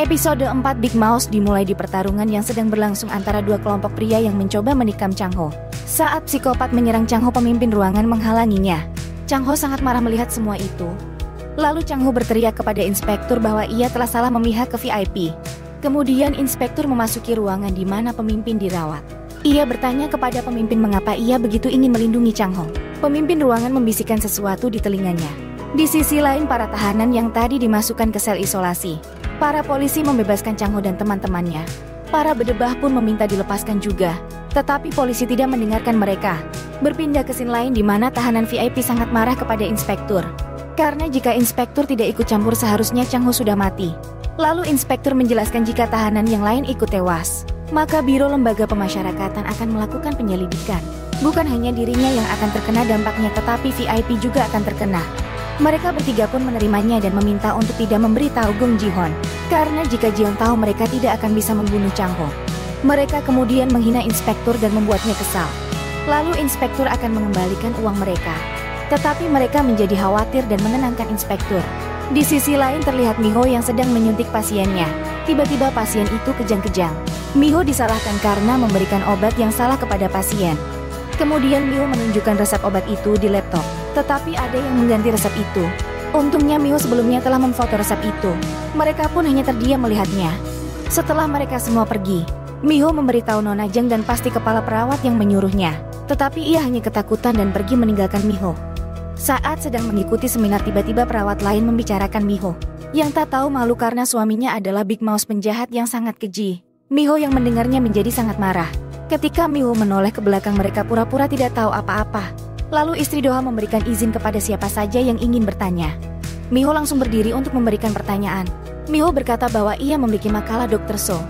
Episode 4 Big Mouse dimulai di pertarungan yang sedang berlangsung antara dua kelompok pria yang mencoba menikam Chang Ho. Saat psikopat menyerang Chang Ho, pemimpin ruangan menghalanginya. Chang Ho sangat marah melihat semua itu. Lalu Chang Ho berteriak kepada inspektur bahwa ia telah salah memihak ke VIP. Kemudian inspektur memasuki ruangan di mana pemimpin dirawat. Ia bertanya kepada pemimpin mengapa ia begitu ingin melindungi Chang Ho. Pemimpin ruangan membisikkan sesuatu di telinganya. Di sisi lain, para tahanan yang tadi dimasukkan ke sel isolasi. Para polisi membebaskan Chang Ho dan teman-temannya. Para bedebah pun meminta dilepaskan juga. Tetapi polisi tidak mendengarkan mereka. Berpindah ke scene lain di mana tahanan VIP sangat marah kepada inspektur. Karena jika inspektur tidak ikut campur seharusnya Chang Ho sudah mati. Lalu inspektur menjelaskan jika tahanan yang lain ikut tewas, maka Biro Lembaga Pemasyarakatan akan melakukan penyelidikan. Bukan hanya dirinya yang akan terkena dampaknya, tetapi VIP juga akan terkena. Mereka bertiga pun menerimanya dan meminta untuk tidak memberitahu Gong Ji-hon. Karena jika Ji-hon tahu, mereka tidak akan bisa membunuh Chang Ho. Mereka kemudian menghina inspektur dan membuatnya kesal. Lalu inspektur akan mengembalikan uang mereka. Tetapi mereka menjadi khawatir dan menenangkan inspektur. Di sisi lain terlihat Miho yang sedang menyuntik pasiennya. Tiba-tiba pasien itu kejang-kejang. Miho disalahkan karena memberikan obat yang salah kepada pasien. Kemudian Miho menunjukkan resep obat itu di laptop. Tetapi ada yang mengganti resep itu. Untungnya Miho sebelumnya telah memfoto resep itu. Mereka pun hanya terdiam melihatnya. Setelah mereka semua pergi, Miho memberitahu Nona Jang dan pasti kepala perawat yang menyuruhnya. Tetapi ia hanya ketakutan dan pergi meninggalkan Miho. Saat sedang mengikuti seminar, tiba-tiba perawat lain membicarakan Miho, yang tak tahu malu karena suaminya adalah Big Mouse penjahat yang sangat keji. Miho yang mendengarnya menjadi sangat marah. Ketika Miho menoleh ke belakang, mereka pura-pura tidak tahu apa-apa. Lalu istri Doha memberikan izin kepada siapa saja yang ingin bertanya. Miho langsung berdiri untuk memberikan pertanyaan. Miho berkata bahwa ia memiliki makalah Dr. So.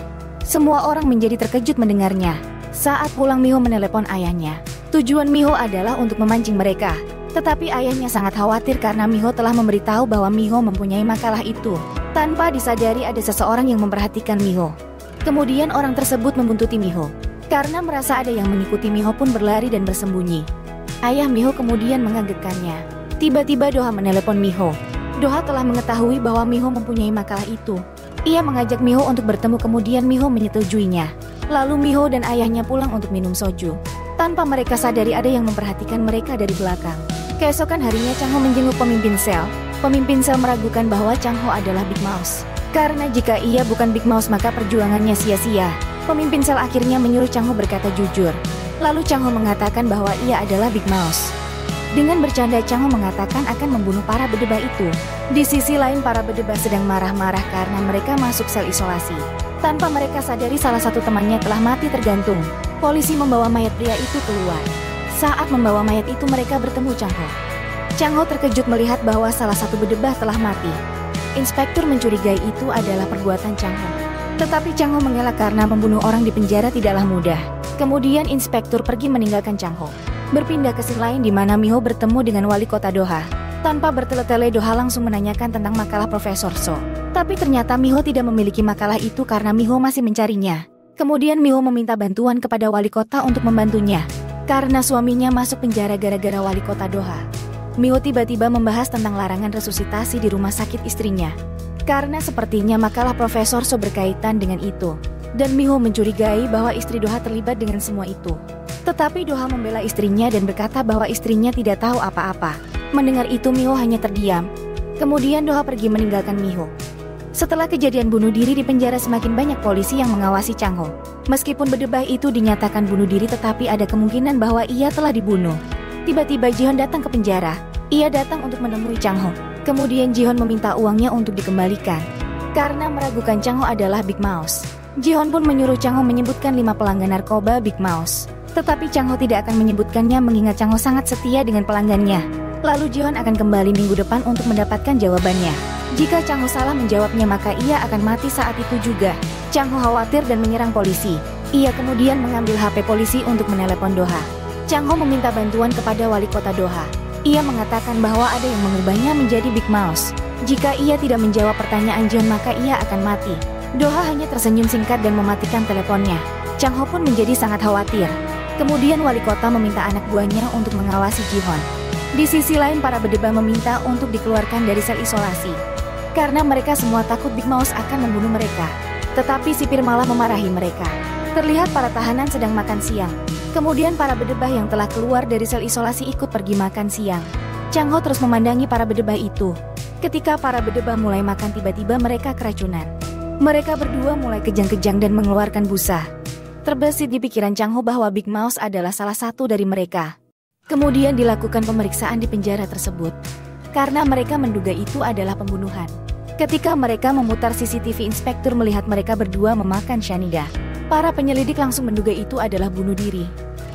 Semua orang menjadi terkejut mendengarnya. Saat pulang, Miho menelepon ayahnya. Tujuan Miho adalah untuk memancing mereka. Tetapi ayahnya sangat khawatir karena Miho telah memberitahu bahwa Miho mempunyai makalah itu. Tanpa disadari ada seseorang yang memperhatikan Miho. Kemudian orang tersebut membuntuti Miho. Karena merasa ada yang mengikuti, Miho pun berlari dan bersembunyi. Ayah Miho kemudian mengagetkannya. Tiba-tiba Doha menelepon Miho. Doha telah mengetahui bahwa Miho mempunyai makalah itu. Ia mengajak Miho untuk bertemu, kemudian Miho menyetujuinya. Lalu Miho dan ayahnya pulang untuk minum soju. Tanpa mereka sadari ada yang memperhatikan mereka dari belakang. Keesokan harinya Chang Ho menjenguk pemimpin sel. Pemimpin sel meragukan bahwa Chang Ho adalah Big Mouse. Karena jika ia bukan Big Mouse maka perjuangannya sia-sia. Pemimpin sel akhirnya menyuruh Chang Ho berkata jujur. Lalu Chang Ho mengatakan bahwa ia adalah Big Mouse. Dengan bercanda Chang Ho mengatakan akan membunuh para bedebah itu. Di sisi lain para bedebah sedang marah-marah karena mereka masuk sel isolasi. Tanpa mereka sadari salah satu temannya telah mati tergantung. Polisi membawa mayat pria itu keluar. Saat membawa mayat itu mereka bertemu Chang Ho. Chang Ho terkejut melihat bahwa salah satu bedebah telah mati. Inspektur mencurigai itu adalah perbuatan Chang Ho. Tetapi Chang Ho mengelak karena membunuh orang di penjara tidaklah mudah. Kemudian inspektur pergi meninggalkan Chang Ho. Berpindah ke scene lain di mana Miho bertemu dengan wali kota Doha. Tanpa bertele-tele Doha langsung menanyakan tentang makalah Profesor So. Tapi ternyata Miho tidak memiliki makalah itu karena Miho masih mencarinya. Kemudian Miho meminta bantuan kepada wali kota untuk membantunya. Karena suaminya masuk penjara gara-gara wali kota Doha. Miho tiba-tiba membahas tentang larangan resusitasi di rumah sakit istrinya. Karena sepertinya makalah Profesor So berkaitan dengan itu. Dan Miho mencurigai bahwa istri Doha terlibat dengan semua itu. Tetapi Doha membela istrinya dan berkata bahwa istrinya tidak tahu apa-apa. Mendengar itu Miho hanya terdiam. Kemudian Doha pergi meninggalkan Miho. Setelah kejadian bunuh diri di penjara, semakin banyak polisi yang mengawasi Chang Ho. Meskipun bedebah itu dinyatakan bunuh diri, tetapi ada kemungkinan bahwa ia telah dibunuh. Tiba-tiba Ji-hon datang ke penjara. Ia datang untuk menemui Chang Ho. Kemudian Ji-hon meminta uangnya untuk dikembalikan. Karena meragukan Chang Ho adalah Big Mouse. Ji-hon pun menyuruh Chang Ho menyebutkan 5 pelanggan narkoba Big Mouse. Tetapi Chang Ho tidak akan menyebutkannya mengingat Chang Ho sangat setia dengan pelanggannya. Lalu Ji-hon akan kembali minggu depan untuk mendapatkan jawabannya. Jika Chang Ho salah menjawabnya maka ia akan mati saat itu juga. Chang Ho khawatir dan menyerang polisi. Ia kemudian mengambil HP polisi untuk menelepon Doha. Chang Ho meminta bantuan kepada wali kota Doha. Ia mengatakan bahwa ada yang mengubahnya menjadi Big Mouse. Jika ia tidak menjawab pertanyaan Ji-hon maka ia akan mati. Doha hanya tersenyum singkat dan mematikan teleponnya. Chang Ho pun menjadi sangat khawatir. Kemudian wali kota meminta anak buahnya untuk mengawasi Ji-hon. Di sisi lain para bedebah meminta untuk dikeluarkan dari sel isolasi. karena mereka semua takut Big Mouse akan membunuh mereka. Tetapi sipir malah memarahi mereka. Terlihat para tahanan sedang makan siang. Kemudian para bedebah yang telah keluar dari sel isolasi ikut pergi makan siang. Chang Ho terus memandangi para bedebah itu. Ketika para bedebah mulai makan, tiba-tiba mereka keracunan. Mereka berdua mulai kejang-kejang dan mengeluarkan busa. Terbesit di pikiran Chang Ho bahwa Big Mouse adalah salah satu dari mereka. Kemudian dilakukan pemeriksaan di penjara tersebut, karena mereka menduga itu adalah pembunuhan. Ketika mereka memutar CCTV, inspektur melihat mereka berdua memakan cyanida. Para penyelidik langsung menduga itu adalah bunuh diri.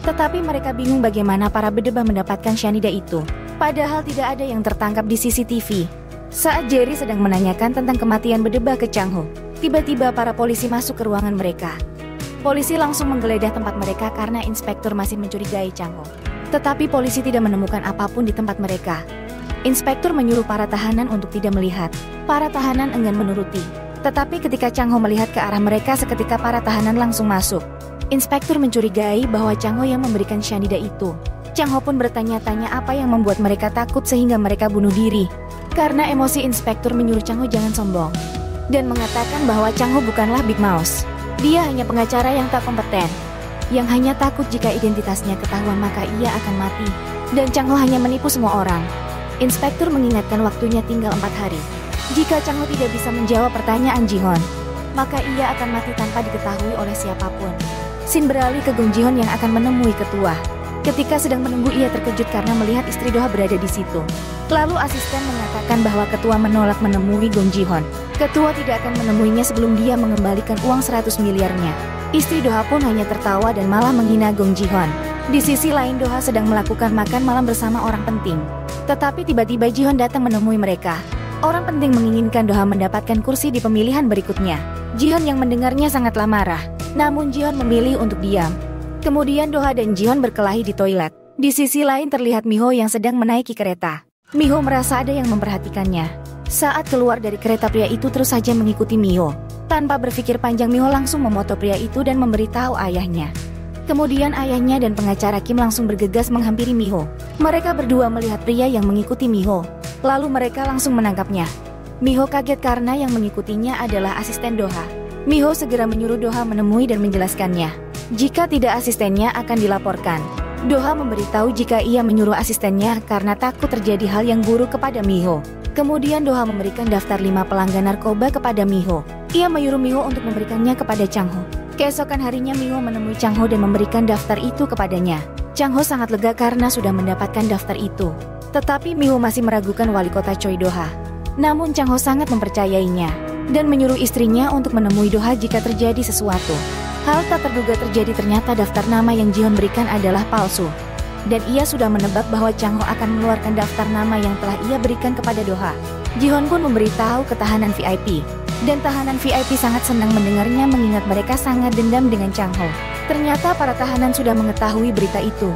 Tetapi mereka bingung bagaimana para bedebah mendapatkan cyanida itu. Padahal tidak ada yang tertangkap di CCTV. Saat Jerry sedang menanyakan tentang kematian bedebah ke Chang Ho, tiba-tiba para polisi masuk ke ruangan mereka. Polisi langsung menggeledah tempat mereka karena inspektur masih mencurigai Chang Ho. Tetapi polisi tidak menemukan apapun di tempat mereka. Inspektur menyuruh para tahanan untuk tidak melihat. Para tahanan enggan menuruti. Tetapi ketika Chang Ho melihat ke arah mereka, seketika para tahanan langsung masuk. Inspektur mencurigai bahwa Chang Ho yang memberikan cyanida itu. Chang Ho pun bertanya-tanya apa yang membuat mereka takut sehingga mereka bunuh diri. Karena emosi, inspektur menyuruh Chang Ho jangan sombong dan mengatakan bahwa Chang Ho bukanlah Big Mouse. Dia hanya pengacara yang tak kompeten, yang hanya takut jika identitasnya ketahuan maka ia akan mati. Dan Chang Ho hanya menipu semua orang. Inspektur mengingatkan waktunya tinggal 4 hari. Jika Chang Ho tidak bisa menjawab pertanyaan Ji-Hon, maka ia akan mati tanpa diketahui oleh siapapun. Sin beralih ke Gong Ji-Hon yang akan menemui ketua. Ketika sedang menunggu, ia terkejut karena melihat istri Do-ha berada di situ. Lalu asisten mengatakan bahwa ketua menolak menemui Gong Ji-Hon. Ketua tidak akan menemuinya sebelum dia mengembalikan uang 100 miliarnya. Istri Do-ha pun hanya tertawa dan malah menghina Gong Ji-Hon. Di sisi lain, Do-ha sedang melakukan makan malam bersama orang penting. Tetapi tiba-tiba Ji-Hon datang menemui mereka. Orang penting menginginkan Do-ha mendapatkan kursi di pemilihan berikutnya. Ji-Hon yang mendengarnya sangatlah marah. Namun Ji-Hon memilih untuk diam. Kemudian Do-ha dan Ji-Hon berkelahi di toilet. Di sisi lain terlihat Mi-ho yang sedang menaiki kereta. Mi-ho merasa ada yang memperhatikannya. Saat keluar dari kereta, pria itu terus saja mengikuti Mi-ho. Tanpa berpikir panjang, Mi-ho langsung memoto pria itu dan memberitahu ayahnya. Kemudian ayahnya dan pengacara Kim langsung bergegas menghampiri Mi-ho. Mereka berdua melihat pria yang mengikuti Mi-ho. Lalu mereka langsung menangkapnya. Mi-ho kaget karena yang mengikutinya adalah asisten Do-ha. Mi-ho segera menyuruh Do-ha menemui dan menjelaskannya. Jika tidak, asistennya akan dilaporkan. Do-ha memberitahu jika ia menyuruh asistennya karena takut terjadi hal yang buruk kepada Mi-ho. Kemudian Do-ha memberikan daftar 5 pelanggan narkoba kepada Mi-ho. Ia menyuruh Mi-ho untuk memberikannya kepada Chang Ho. Keesokan harinya Mi-ho menemui Chang Ho dan memberikan daftar itu kepadanya. Chang Ho sangat lega karena sudah mendapatkan daftar itu. Tetapi Mi-ho masih meragukan wali kota Choi Do-ha. Namun Chang Ho sangat mempercayainya dan menyuruh istrinya untuk menemui Do-ha jika terjadi sesuatu. Hal tak terduga terjadi, ternyata daftar nama yang Ji-Hon berikan adalah palsu. Dan ia sudah menebak bahwa Chang Ho akan mengeluarkan daftar nama yang telah ia berikan kepada Do-ha. Ji-Hon pun memberitahu ke tahanan VIP. Dan tahanan VIP sangat senang mendengarnya mengingat mereka sangat dendam dengan Chang Ho. Ternyata para tahanan sudah mengetahui berita itu.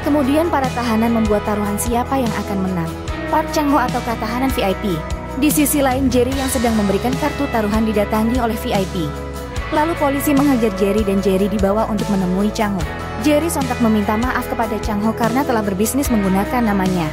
Kemudian para tahanan membuat taruhan siapa yang akan menang, Park Chang Ho ataukah tahanan VIP. Di sisi lain, Jerry yang sedang memberikan kartu taruhan didatangi oleh VIP. Lalu polisi menghajar Jerry dan Jerry dibawa untuk menemui Chang Ho. Jerry sontak meminta maaf kepada Chang Ho karena telah berbisnis menggunakan namanya.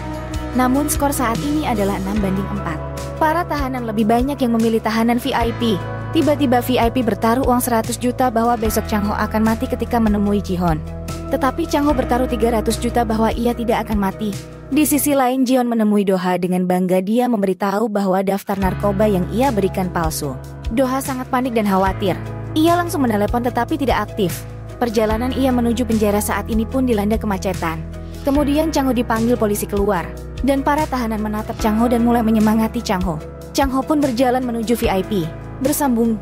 Namun skor saat ini adalah 6-4. Para tahanan lebih banyak yang memilih tahanan VIP. Tiba-tiba VIP bertaruh uang 100 juta bahwa besok Chang Ho akan mati ketika menemui Ji-Hon. Tetapi Chang Ho bertaruh 300 juta bahwa ia tidak akan mati. Di sisi lain, Ji-Hon menemui Do-ha dengan bangga. Dia memberitahu bahwa daftar narkoba yang ia berikan palsu. Do-ha sangat panik dan khawatir. Ia langsung menelepon tetapi tidak aktif. Perjalanan ia menuju penjara saat ini pun dilanda kemacetan. Kemudian Chang Ho dipanggil polisi keluar. Dan para tahanan menatap Chang Ho dan mulai menyemangati Chang Ho. Chang Ho pun berjalan menuju VIP. Bersambung.